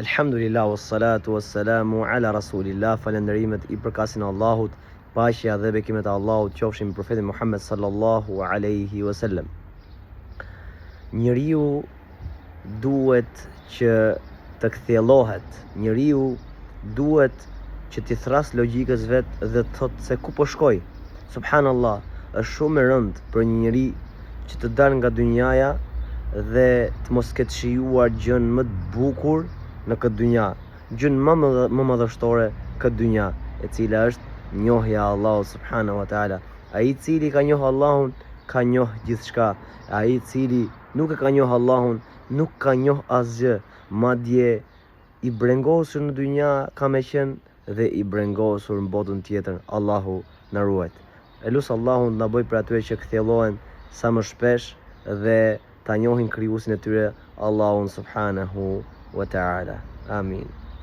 Elhamdulillah, wassalatu wassalamu ala rasulillah. Falenderimet I përkasin Allahut, paqja dhe bekimet e Allahut qofshin profetin Muhammed sallallahu alaihi wasallam. Njeriu duhet që të kthjellohet, njeriu duhet që t'i thras logjikës vet dhe të thot se ku po shkoj. Subhanallah, është shumë e rëndë për një njeri që të dal nga dynjaja dhe të mos ketë shijuar gjën më të bukur në këtë dynja, gjën më madhështore këtë dynja, e cila është njohja e Allahut subhanahu wa taala. Ai I cili ka njoh Allahun ka njoh gjithçka. Ai I cili nuk e ka njoh Allahun nuk ka njoh asgjë, madje I brengosur në dynja ka me qenë dhe I brengosur në botën tjetër. Allahu na ruaj. Elus Allahun na bëj për atyre që kthjellohen sa më shpesh dhe ta njohin krijuesin e tyre, Allahun subhanahu wa ta'ala. Amin.